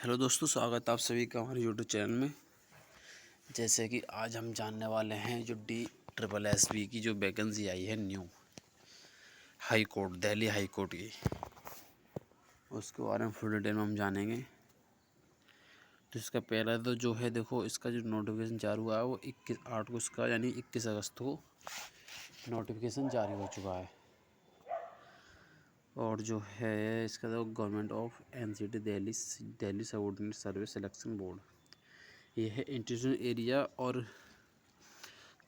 Hello दोस्तों, स्वागत है आप सभी का हमारे यूट्यूब चैनल में। जैसे कि आज हम जानने वाले हैं जो DSSB की जो वैकेंसी आई है new high court, Delhi high court की, उसके बारे में फुल डिटेल में हम जानेंगे। तो इसका पहला तो जो है, देखो इसका जो नोटिफिकेशन जारी हुआ है वो 21/8 को, इसका यानी 21 अगस्त को नोटिफिकेशन जारी हो चुका है। और जो है इसका तो government of NCT Delhi subordinate service selection board, ये है इंस्टीट्यूशन एरिया और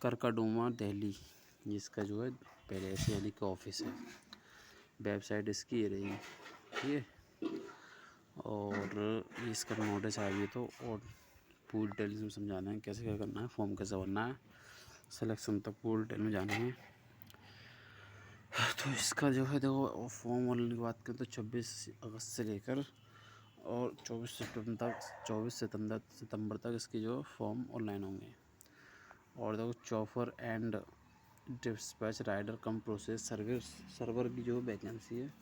करकाडूमा दिल्ली, जिसका जो है पहले से यानी कि ऑफिस है। वेबसाइट इसकी ये रही, ठीक है। और इसका नोटिस आ गया तो, और पूरी डिटेल में समझाना है कैसे क्या करना है, फॉर्म कैसे भरना है, सिलेक्शन तक पूरी डिटेल में जाना है। तो इसका जो है देखो, फॉर्म ऑनलाइन की बात करें तो 26 अगस्त से लेकर और 24 सितंबर तक इसके जो फॉर्म ऑनलाइन होंगे। और देखो chauffeur and dispatch rider cum process server की जो वैकेंसी है,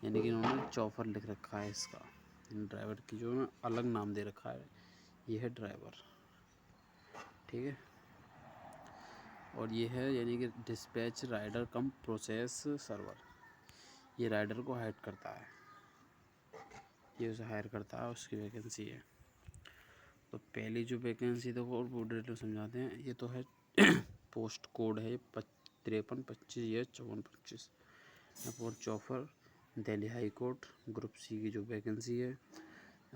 यानी कि इन्होंने चॉपर लिख रखा है इसका, ड्राइवर की जो है अलग नाम दे रखा है, ये है ड्राइवर, ठीक है। और ये है यानी कि dispatch rider cum process server, ये राइडर को हायर करता है, ये उसे हायर करता है, उसकी वैकेंसी है। तो पहली जो वैकेंसी देखो और पूरी डिटेल समझाते हैं। ये तो है पोस्ट कोड है 5325 या 5425 for chauffeur Delhi high court group C की जो वैकेंसी है।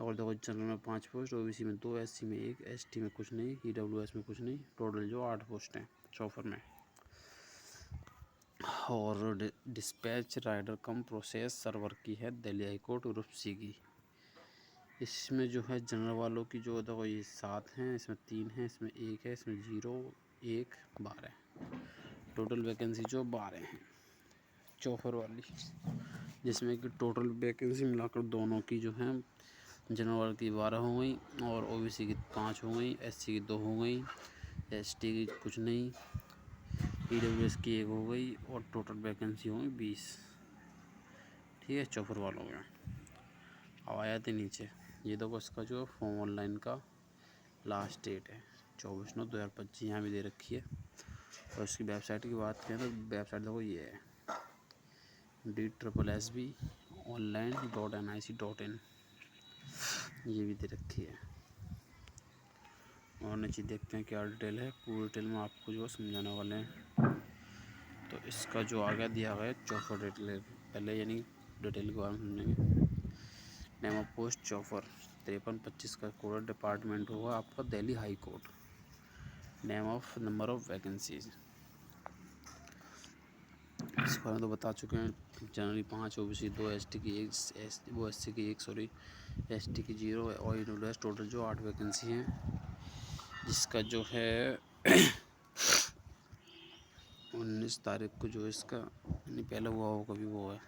और देखो जनरल में 5 पोस्ट, OBC में 2, SC में 1, ST में कुछ नहीं, EWS में कुछ नहीं, टोटल जो 8 पोस्ट हैं चॉफर में। और dispatch rider cum process server की है Delhi high court group C की। इसमें जो है जनरल वालों की जो देखो ये 7 हैं, इसमें 3 हैं, इसमें 1 है, इसमें 0, 1, 12, टोटल वैकेंसी जो 12 हैं चौफर वाली, जिसमें कि टोटल वैकेंसी मिलाकर दोनों की जो है जनरल वाले की 12 हो गई और OBC की 5 हो गई, SC की 2 हो गई, ST की कुछ नहीं, EWS की 1 हो गई और टोटल वैकेंसी हो गई 20, ठीक है, चौफर वालों में। अब आया थे नीचे, ये देखो इसका जो फॉर्म ऑनलाइन का लास्ट डेट है 24/9/2025, यहाँ भी दे रखी है। और इसकी वेबसाइट की बात करें तो वेबसाइट देखो ये है DSSB online.nic.in, ये भी दे रखी है। और नीचे देखते हैं क्या डिटेल है, पूरी डिटेल में आपको जो समझाने वाले हैं। तो इसका जो आगे दिया गया है चौफर डिटेल, पहले यानी डिटेल के बारे में समझेंगे। नेम ऑफ पोस्ट चौफर 5325 का कोड, डिपार्टमेंट होगा आपका Delhi high court. Name of number of vacancies इस बारे में तो बता चुके हैं। जनरली 5, OBC 2, ST की 1, SC की 1, सॉरी, ST की 0 और EWS, टोटल जो 8 वैकेंसी हैं, जिसका जो है 19 तारीख को जो इसका यानी पहले हुआ हो कभी वो है।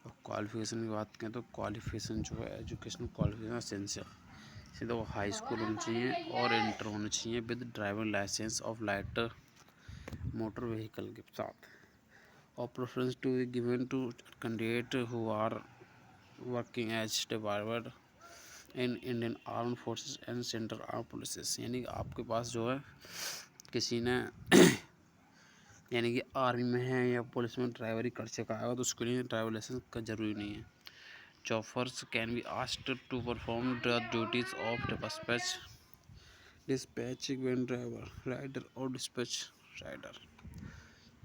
और क्वालिफिकेशन की बात करें तो क्वालिफिकेशन जो है एजुकेशनल क्वालिफिकेशन एसेंशियल, सीधा वो हाई स्कूल होनी चाहिए और इंटर होनी चाहिए with driving licence of light motor vehicle के साथ। और preference to given to candidate who are working as driver in Indian arm forces and central arm police, यानी कि आपके पास जो है किसी ने यानी कि आर्मी में है या पुलिस में ड्राइवरी कर चुका है तो उसके लिए ड्राइवर लाइसेंस का ज़रूरी नहीं है। Chauffeurs can be asked to perform the duties of dispatching when driver rider और डिस्पैच राइडर,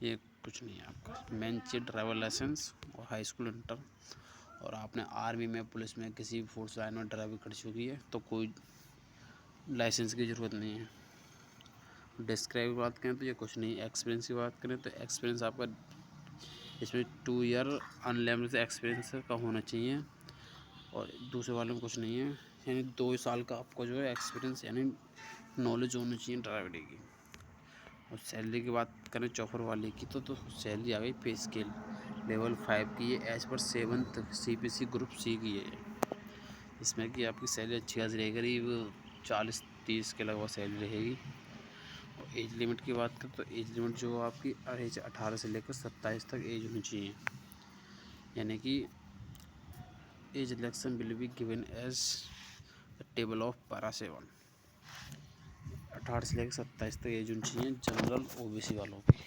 ये कुछ नहीं है आपका। मेन चीज ड्राइवर लाइसेंस और हाई स्कूल इंटर, और आपने आर्मी में पुलिस में किसी भी फोर्स लाइन में ड्राइविंग कर चुकी है तो कोई लाइसेंस की ज़रूरत नहीं है। डिस्क्राइब की बात करें तो ये कुछ नहीं। एक्सपीरियंस की बात करें तो एक्सपीरियंस आपका इसमें 2 ईयर अनलिमिटेड एक्सपीरियंस का होना चाहिए, और दूसरे वाले में कुछ नहीं है, यानी 2 साल का आपको जो है एक्सपीरियंस यानी नॉलेज होनी चाहिए ड्राइवरी की। और सैलरी की बात करें चौफर वाले की तो सैलरी आ गई पे स्केल लेवल 5 की है, as per 7th CPC group C की है। इसमें कि आपकी सैलरी अच्छी खासी रहेगी, करीब 40-30 के लगभग सैलरी रहेगी। और एज लिमिट की बात करें तो एज लिमिट जो आपकी एज 18 से लेकर 27 तक एज होनी चाहिए, यानी कि age relaxation will be given as table of para 7, 18 से लेकर 27 तक एज होनी चाहिए जनरल ओबीसी वालों की।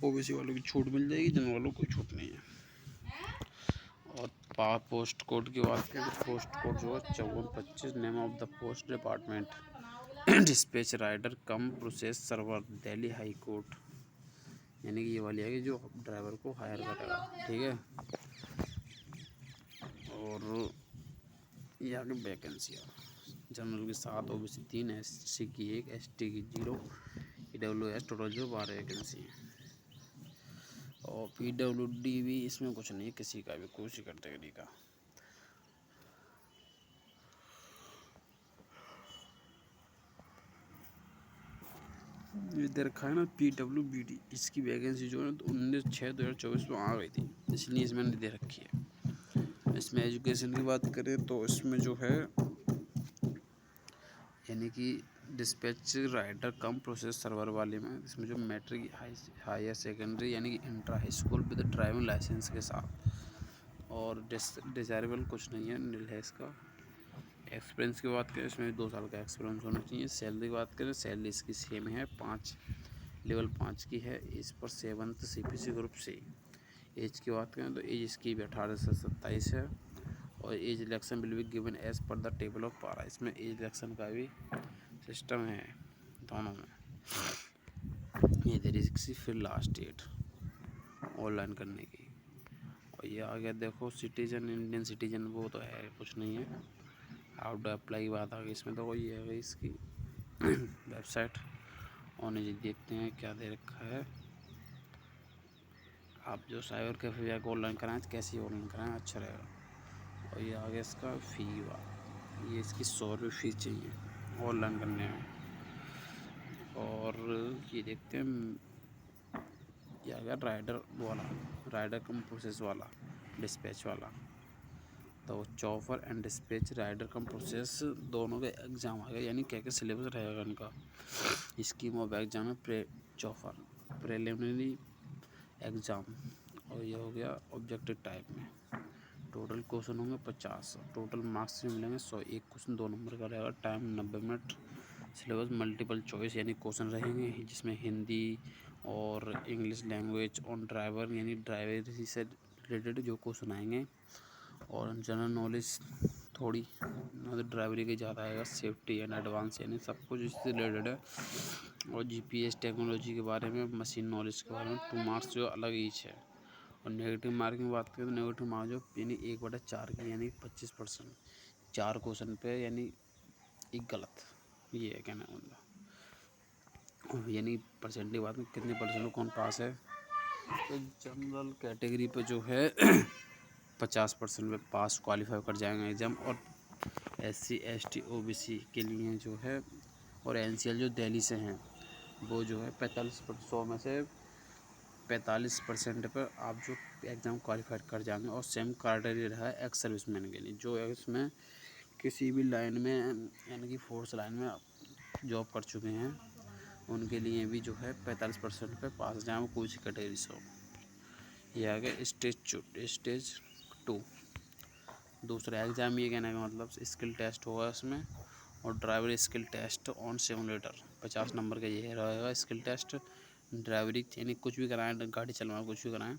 ओबीसी वालों की छूट मिल जाएगी, जनरल वालों को कोई छूट नहीं है। और पोस्ट कोड की बात करें तो पोस्ट कोड जो है 5425, name of the post department dispatch rider cum process server Delhi high court, यानी कि ये वाली है कि जो ड्राइवर को हायर करेगा, ठीक है। और ये आगे वैकेंसियाँ जनरल की 7, ओबीसी 3, एससी की 1, एसटी की 0, ईडब्ल्यूएस टोटल जो 12 वैकेंसी है। और पीडब्ल्यूडी भी इसमें कुछ नहीं है, किसी का भी कोई कैटेगरी का। ये दे रखा है ना पीडब्ल्यूबीडी, इसकी वैकेंसी जो है 19/6/2024 में आ गई थी, इसलिए इसमें नहीं दे रखी है। इसमें एजुकेशन की बात करें तो इसमें जो है यानी कि dispatch rider cum process server वाले में इसमें जो मैट्रिक हायर सेकेंडरी यानी कि inter high school with driving licence के साथ, और डिजायरेबल कुछ नहीं है, नील है इसका। एक्सपीरियंस की बात करें इसमें 2 साल का एक्सपीरियंस होना चाहिए। सैलरी की बात करें, सैलरी इसकी सेम है, 5 लेवल 5 की है। इस पर 7th CPC ग्रुप से। एज की बात करें तो एज इसकी भी 18 से 27 है। और age relaxation will be given as per the table of para, इसमें एज इलेक्शन का भी सिस्टम है दोनों में। ये दे रही फिर लास्ट डेट ऑनलाइन करने की। और ये आ गया देखो सिटीजन, इंडियन सिटीजन वो तो है कुछ नहीं है। हाउ टू अप्लाई की बात आ गई इसमें, तो ये है इसकी वेबसाइट। और ये देखते हैं क्या दे रखा है। आप जो साइबर कैफे जाकर ऑनलाइन कराएं तो कैसे ऑनलाइन कराएं अच्छा रहेगा। और ये आ गया इसका फ़ी बात, ये इसकी 100 रुपये फ़ीस चाहिए ऑनलाइन करने में। और ये देखते हैं ये आ गया राइडर वाला, राइडर कम प्रोसेस वाला, डिस्पैच वाला। तो chauffeur and dispatch rider cum process दोनों के एग्ज़ाम आ गए, यानी क्या क्या सिलेबस रहेगा इनका। स्कीम ऑफ एग्ज़ाम है चॉपर प्रिलिमिनरी एग्ज़ाम। और ये हो गया ऑब्जेक्टिव टाइप में। टोटल क्वेश्चन होंगे 50, टोटल मार्क्स भी मिलेंगे 100। एक क्वेश्चन 2 नंबर का रहेगा, time 90 minute. Syllabus multiple choice यानी क्वेश्चन रहेंगे जिसमें हिंदी और इंग्लिश लैंग्वेज ऑन ड्राइवर यानी ड्राइवर से रिलेटेड जो क्वेश्चन आएंगे। और जनरल नॉलेज थोड़ी ड्राइवरी के ज़्यादा आएगा, सेफ्टी एंड एडवांस यानी सब कुछ इससे रिलेटेड है। और जीपीएस टेक्नोलॉजी के बारे में, मशीन नॉलेज के बारे में 2 मार्क्स जो अलग ईच है। और नेगेटिव मार्किंग की बात करें तो नेगेटिव मार्क जो यानी 1/4 की यानी 25%, 4 क्वेश्चन पे यानी एक गलत, ये है कहना मतलब। यानी परसेंट की बात में कितने परसेंट में कौन पास है, तो जनरल कैटेगरी पे जो है 50% पे पास क्वालिफाई कर जाएंगे एग्ज़ाम। और SC ST OBC के लिए जो है, और NCL जो दिल्ली से हैं वो जो है 45% में से 45% पर आप जो एग्ज़ाम क्वालिफाई कर जाएंगे। और सेम क्राइटेरिया रहा है एक्स सर्विसमैन के लिए, जो इसमें किसी भी लाइन में यानी कि फोर्स लाइन में जॉब कर चुके हैं, उनके लिए भी जो है 45% पे पास जाए वो कोई सी कैटेगरी से हो। ये आ गया स्टेज 2। दूसरा एग्ज़ाम ये कहने का मतलब स्किल टेस्ट होगा इसमें, और driver skill test on simulator 50 number का ये रहेगा स्किल टेस्ट। ड्राइवरी यानी कुछ भी कराएं, गाड़ी चलवाएं कुछ भी कराएं।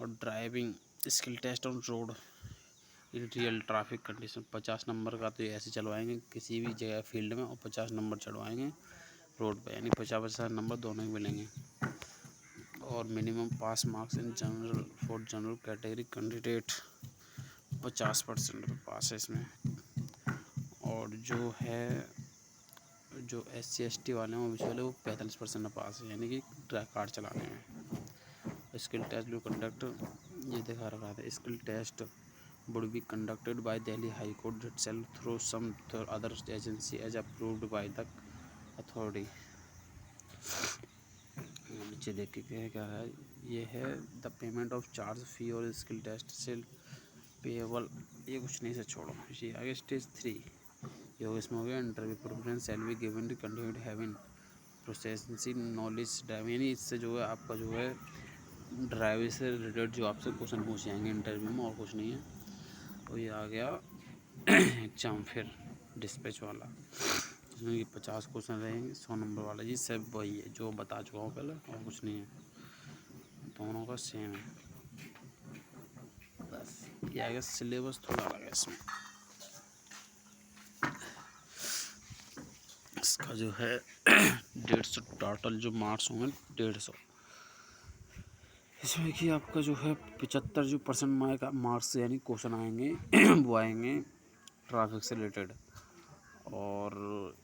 और driving skill test on road in real traffic condition 50 number का तो ये ऐसे चलवाएंगे किसी भी जगह फील्ड में, और 50 नंबर चढ़वाएंगे रोड पे, यानी 50-50 नंबर दोनों ही मिलेंगे। और minimum pass marks in general for general category candidate 50% पे पास है इसमें। और जो है जो SC ST वाले हैं वो वाले वो 45% में पास है, यानी कि कार चलाने में। स्किल टेस्ट भी कंडक्ट ये दिखा रखा था, skill test would be conducted by Delhi High Court itself through some other agency as approved by the authority। नीचे देख के क्या है, ये है द पेमेंट ऑफ चार्ज फी और स्किल टेस्ट से पेएबल, ये कुछ नहीं से छोड़ो। ये आगे स्टेज 3 ये हो, इसमें हो गया interview preference shall be given to candidate having processing knowledge driving, यानी इससे जो है आपका जो है ड्राइविंग से रिलेटेड जो आपसे क्वेश्चन पूछे जाएंगे इंटरव्यू में, और कुछ नहीं है। तो ये आ गया एग्ज़ाम फिर डिस्पैच वाला, इसमें कि 50 क्वेश्चन रहेंगे 100 नंबर वाला। ये सब वही है जो बता चुका हूँ पहले, और कुछ नहीं है, दोनों का सेम है। बस ये आगे सिलेबस थोड़ा अलग है इसमें। इसका जो है 150 टोटल जो मार्क्स होंगे 150। इसमें कि आपका जो है 75% मार्क्स यानी क्वेश्चन आएंगे वो आएंगे ट्रैफिक से रिलेटेड। और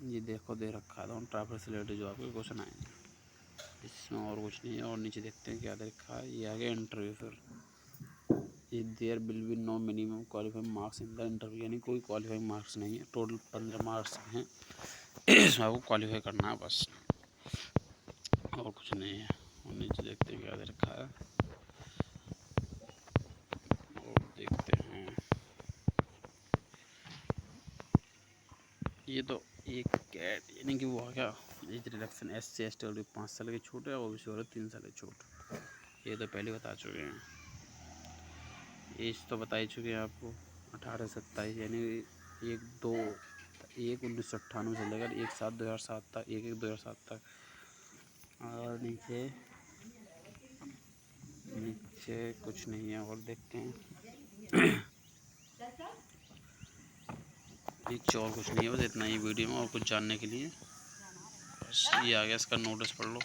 ये देखो दे रखा है तो ट्रैफिक से रिलेटेड जो आपके क्वेश्चन आएंगे, इसमें और कुछ नहीं है। और नीचे देखते हैं क्या दे रखा है, ये आगे इंटरव्यू। फिर ये there will be no minimum qualifying marks in the interview, यानी कोई क्वालिफाइंग मार्क्स नहीं है, टोटल 15 मार्क्स हैं इसमें आपको क्वालिफाई करना है बस, और कुछ नहीं है। और नीचे देखते हैं क्या दे रखा है, और देखते हैं ये तो एक कैट यानी कि वो आ गया एज रिडक्शन, SC/ST वाले 5 साल की छूट है, OBC वाले 3 साल की छूट, ये तो पहले बता चुके हैं। एज तो बता ही चुके हैं आपको 18 से 27, यानी 1998 से लेकर 1/7/2007 तक, 1/1/2007 तक। और नीचे नीचे कुछ नहीं है। और देखते हैं नीचे और कुछ नहीं है, बस इतना ही वीडियो में। और कुछ जानने के लिए बस ये आ गया, इसका नोटिस पढ़ लो।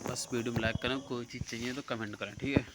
बस वीडियो में लाइक करें, कोई चीज़ चाहिए तो कमेंट करें, ठीक है।